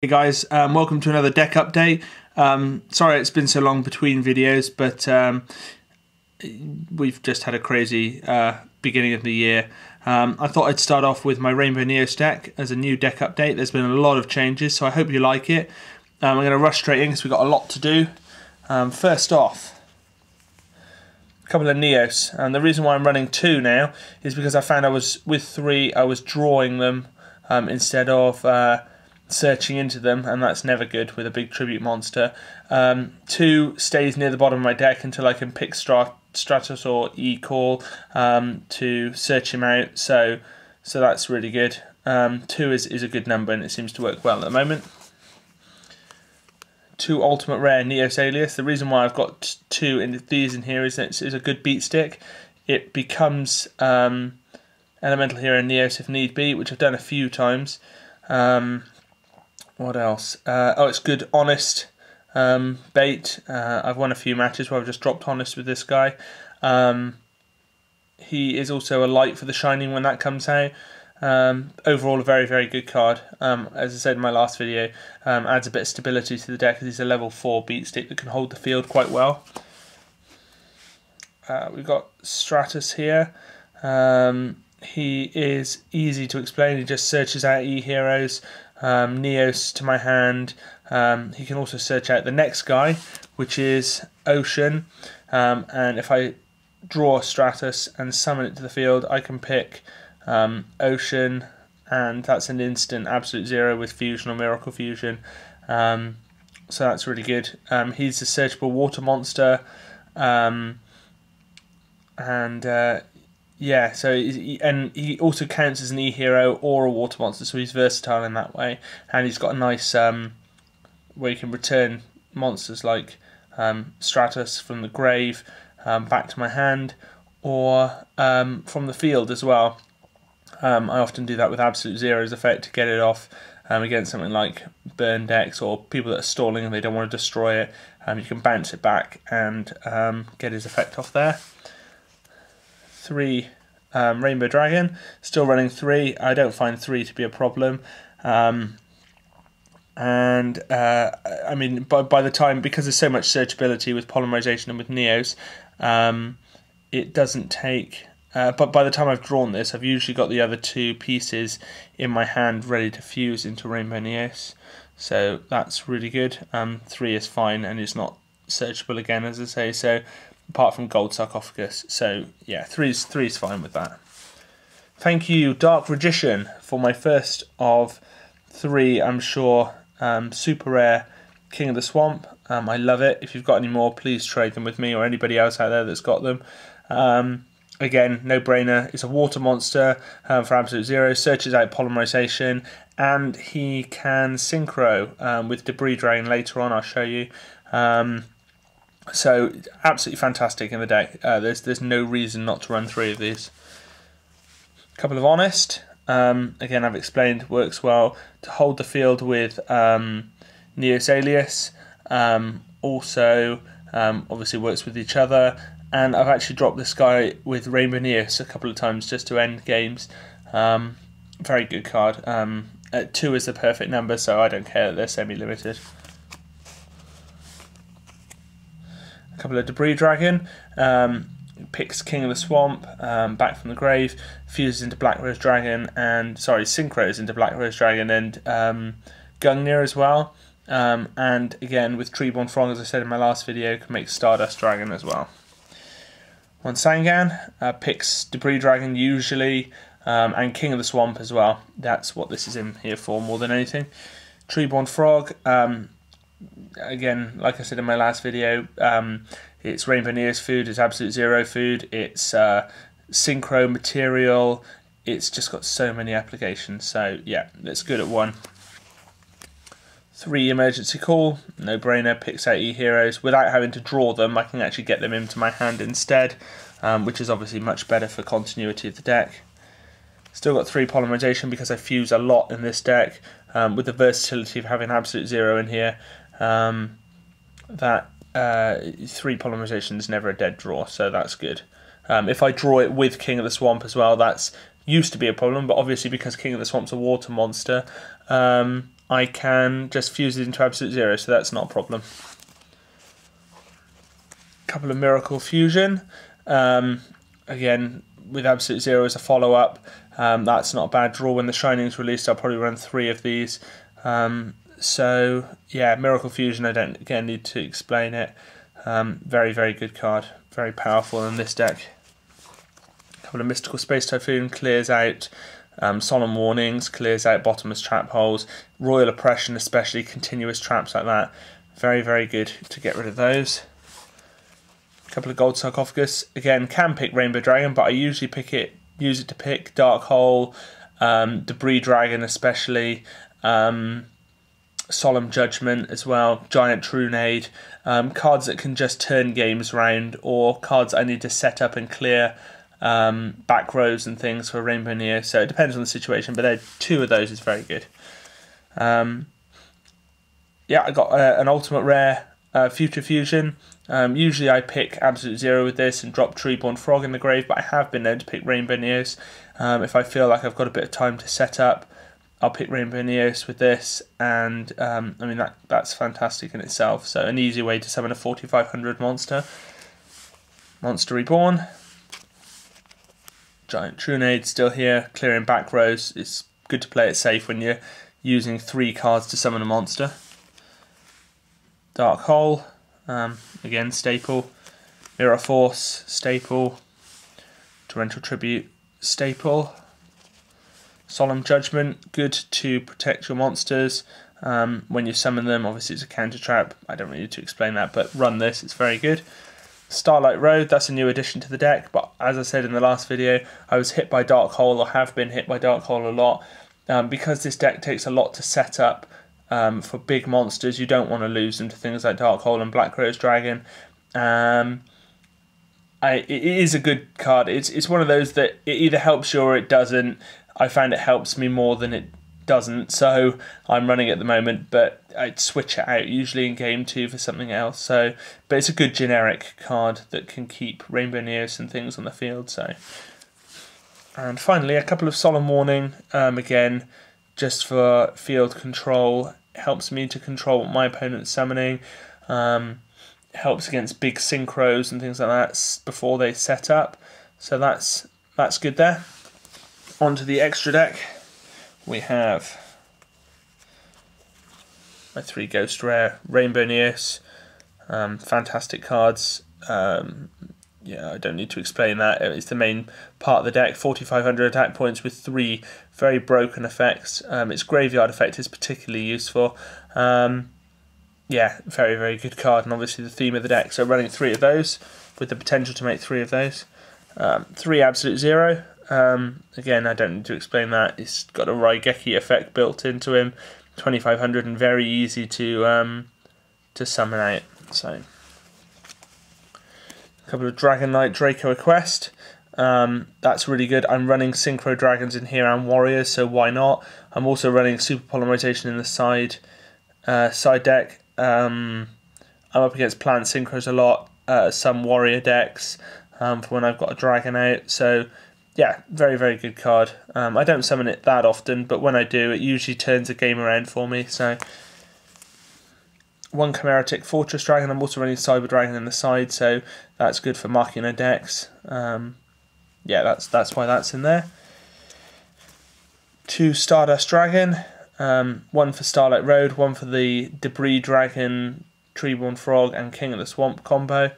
Hey guys, welcome to another deck update. Sorry it's been so long between videos, but we've just had a crazy beginning of the year. I thought I'd start off with my Rainbow Neos deck as a new deck update. There's been a lot of changes, so I hope you like it. I'm going to rush straight in because we've got a lot to do. First off, a couple of Neos. And the reason why I'm running two now is because I found with three I was drawing them instead of searching into them, and that's never good with a big tribute monster. Two stays near the bottom of my deck until I can pick Stratos or E-Call to search him out, so that's really good. Two is a good number and it seems to work well at the moment. Two ultimate rare Neos Alias. The reason why I've got these in here is that it's a good beat stick. It becomes Elemental Hero Neos if need be, which I've done a few times. What else? It's good honest bait. I've won a few matches where I've just dropped honest with this guy. He is also a light for the shining when that comes out. Overall a very, very good card. As I said in my last video, adds a bit of stability to the deck because he's a level 4 beat stick that can hold the field quite well. We've got Stratos here. He is easy to explain. He just searches out E-Heroes. Neos to my hand. He can also search out the next guy, which is Ocean, and if I draw Stratos and summon it to the field, I can pick Ocean, and that's an instant absolute zero with Fusion or Miracle Fusion, so that's really good. He's a searchable water monster, yeah, so he also counts as an E-Hero or a water monster, so he's versatile in that way. And he's got a nice where you can return monsters like Stratos from the grave back to my hand, or from the field as well. I often do that with Absolute Zero's effect to get it off against something like burn decks or people that are stalling and they don't want to destroy it. You can bounce it back and get his effect off there. 3 Rainbow Dragon, still running 3. I don't find 3 to be a problem, I mean by the time, because there's so much searchability with polymerization and with Neos, it doesn't take but by the time I've drawn this, I've usually got the other 2 pieces in my hand ready to fuse into Rainbow Neos, so that's really good. 3 is fine and it's not searchable again, as I say, so apart from Gold Sarcophagus, so yeah, 3's fine with that. Thank you, Dark Magician, for my first of 3, I'm sure, super rare King of the Swamp. I love it. If you've got any more, please trade them with me or anybody else out there that's got them. Again, no brainer. It's a water monster for Absolute Zero, searches out polymerization, and he can synchro with Debris Dragon later on. I'll show you. So absolutely fantastic in the deck. There's no reason not to run 3 of these. A couple of honest. Again, I've explained, works well to hold the field with Neos Alias. Also, obviously works with each other. And I've actually dropped this guy with Rainbow Neos a couple of times just to end games. Very good card. 2 is the perfect number, so I don't care that they're semi-limited. Couple of Debris Dragon, picks King of the Swamp back from the grave, fuses into Black Rose Dragon, and synchros into Black Rose Dragon and Gungnir as well. And again with Treeborn Frog, as I said in my last video, can make Stardust Dragon as well. One Sangan picks Debris Dragon usually, and King of the Swamp as well. That's what this is in here for more than anything. Treeborn Frog. Again, like I said in my last video, it's Rainbow Neos food, it's Absolute Zero food, it's synchro material, it's just got so many applications, so yeah, it's good at 1. 3 Emergency Call, no brainer, picks out E-Heroes. Without having to draw them, I can actually get them into my hand instead, which is obviously much better for continuity of the deck. Still got 3 Polymerization because I fuse a lot in this deck, with the versatility of having Absolute Zero in here. That 3 Polymerization is never a dead draw, so that's good. If I draw it with King of the Swamp as well, that's used to be a problem, but obviously because King of the Swamp's a water monster, I can just fuse it into Absolute Zero, so that's not a problem. Couple of Miracle Fusion. Again, with Absolute Zero as a follow-up, that's not a bad draw. When the Shining's released, I'll probably run 3 of these. So yeah, Miracle Fusion, I don't again need to explain it. Very, very good card. Very powerful in this deck. A couple of Mystical Space Typhoon clears out Solemn Warnings, clears out Bottomless Trap Holes, Royal Oppression, especially continuous traps like that. Very, very good to get rid of those. A couple of Gold Sarcophagus. Again, can pick Rainbow Dragon, but I usually use it to pick Dark Hole, Debris Dragon especially, Solemn Judgment as well, Giant Trunade, cards that can just turn games round, or cards I need to set up and clear back rows and things for Rainbow Neo. So it depends on the situation, but 2 of those is very good. Yeah, I got an Ultimate Rare Future Fusion. Usually I pick Absolute Zero with this and drop Treeborn Frog in the grave, but I have been known to pick Rainbow Neos. If I feel like I've got a bit of time to set up, I'll pick Rainbow Neos with this, and I mean that's fantastic in itself. So an easy way to summon a 4500 monster. Monster Reborn. Giant Trunade still here, clearing back rows. It's good to play it safe when you're using 3 cards to summon a monster. Dark Hole, again staple. Mirror Force, staple. Torrential Tribute, staple. Solemn Judgment, good to protect your monsters when you summon them. Obviously it's a counter trap, I don't really need to explain that, but run this, it's very good. Starlight Road, that's a new addition to the deck, but as I said in the last video, I was hit by Dark Hole, or have been hit by Dark Hole a lot. Because this deck takes a lot to set up for big monsters, you don't want to lose them to things like Dark Hole and Black Rose Dragon. It is a good card. It's one of those that it either helps you or it doesn't. I find it helps me more than it doesn't, so I'm running it at the moment, but I'd switch it out usually in game 2 for something else. So, but it's a good generic card that can keep Rainbow Neos and things on the field. So, and finally a couple of Solemn Warning, again just for field control. It helps me to control what my opponent's summoning. Helps against big synchros and things like that before they set up. So that's good there. Onto the extra deck, we have my 3 Ghost Rare, Rainbow Neos, fantastic cards. Yeah, I don't need to explain that. It's the main part of the deck. 4,500 attack points with 3 very broken effects. Its graveyard effect is particularly useful. Yeah, very, very good card, and obviously the theme of the deck. So running 3 of those, with the potential to make 3 of those. 3 Absolute Zero. Again, I don't need to explain that. It's got a Raigeki effect built into him. 2,500 and very easy to summon out. So, a couple of Dragon Knight Draco Quest. That's really good. I'm running Synchro Dragons in here and Warriors, so why not? I'm also running Super Polymerization in the side deck. I'm up against Plant Synchros a lot. Some Warrior decks for when I've got a Dragon out. So yeah, very, very good card. I don't summon it that often, but when I do, it usually turns a game around for me. So 1 Chimeratic Fortress Dragon. I'm also running Cyber Dragon in the side, so that's good for Machina decks. Yeah, that's why that's in there. 2 Stardust Dragon. 1 for Starlight Road, 1 for the Debris Dragon, Treeborn Frog, and King of the Swamp combo.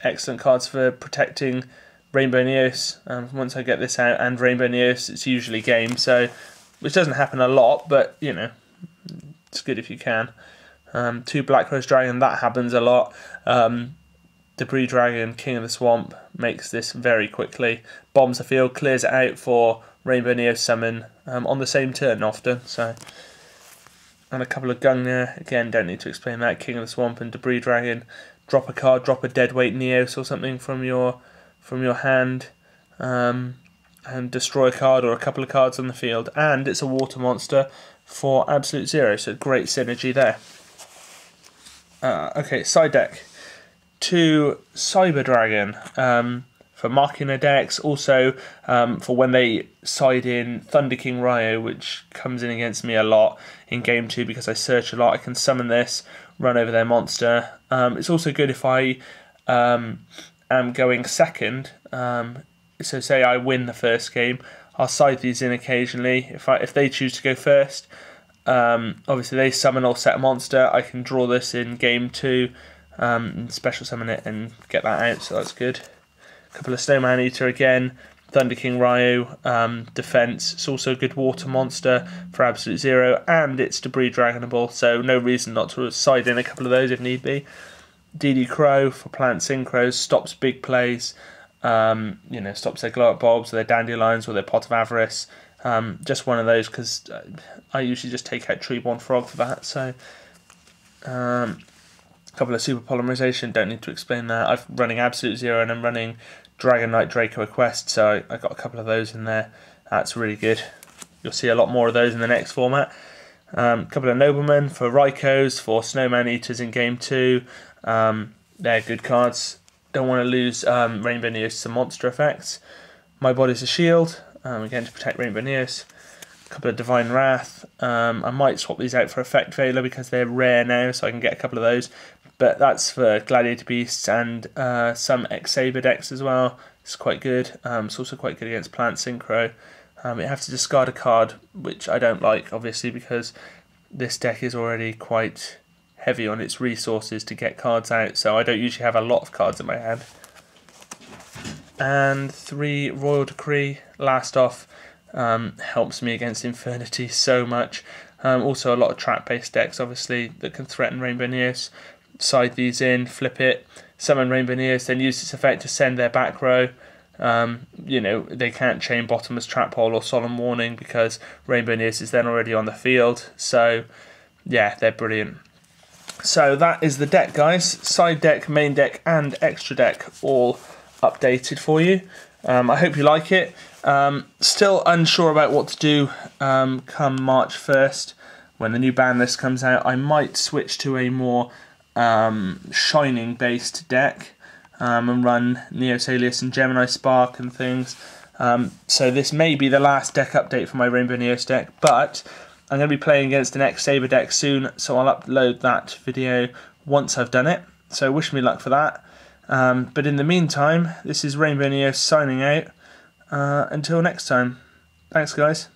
Excellent cards for protecting Rainbow Neos. Once I get this out and Rainbow Neos, it's usually game, so which doesn't happen a lot, but you know, it's good if you can. 2 Black Rose Dragon, that happens a lot. Debris Dragon, King of the Swamp makes this very quickly. Bombs the field, clears it out for Rainbow Neo summon on the same turn often. So, and a couple of Gungnir, again don't need to explain that. King of the Swamp and Debris Dragon. Drop a card, drop a Deadweight Neos or something from your hand, and destroy a card or a couple of cards on the field. And it's a water monster for Absolute Zero, so great synergy there. Okay, side deck. 2 Cyber Dragon. for Machina decks, also for when they side in Thunder King Ryo, which comes in against me a lot in game 2 because I search a lot. I can summon this, run over their monster. It's also good if I am going second. So say I win the first game, I'll side these in occasionally. If they choose to go first, obviously they summon or set a monster. I can draw this in game 2, and special summon it and get that out, so that's good. A couple of Snowman Eater again, Thunder King Ryo, defense. It's also a good water monster for Absolute Zero, and it's Debris Dragonable, so no reason not to side in a couple of those if need be. DD Crow for Plant Synchros, stops big plays. Stops their Glow Up Bulbs, or their Dandelions, or their Pot of Avarice. Just one of those, because I usually just take out Treeborn Frog for that. So, a couple of Super Polymerization, don't need to explain that. I'm running Absolute Zero, and I'm running Dragon Knight Draco Quest, so I got a couple of those in there. That's really good. You'll see a lot more of those in the next format. A couple of Noblemen for Rykos, for Snowman Eaters in game 2. They're good cards. Don't want to lose Rainbow Neos to some monster effects. My Body's a Shield, again to protect Rainbow Neos. A couple of Divine Wrath. I might swap these out for Effect Veiler because they're rare now, so I can get a couple of those. But that's for Gladiator Beasts and some X-Saber decks as well. It's quite good. It's also quite good against Plant Synchro. You have to discard a card, which I don't like, obviously, because this deck is already quite heavy on its resources to get cards out, so I don't usually have a lot of cards in my hand. And 3 Royal Decree, last off, helps me against Infernity so much. Also a lot of trap-based decks, obviously, that can threaten Rainbow Neos. Side these in, flip it, summon Rainbow Neos, then use this effect to send their back row. They can't chain Bottomless Trap Hole or Solemn Warning because Rainbow Neos is then already on the field. So, yeah, they're brilliant. So that is the deck, guys. Side deck, main deck, and extra deck all updated for you. I hope you like it. Still unsure about what to do come March 1st when the new ban list comes out. I might switch to a more Shining-based deck and run Neos Alias and Gemini Spark and things. So this may be the last deck update for my Rainbow Neos deck, but I'm going to be playing against an X-Saber deck soon, so I'll upload that video once I've done it. So wish me luck for that. But in the meantime, this is Rainbow Neos signing out. Until next time. Thanks, guys.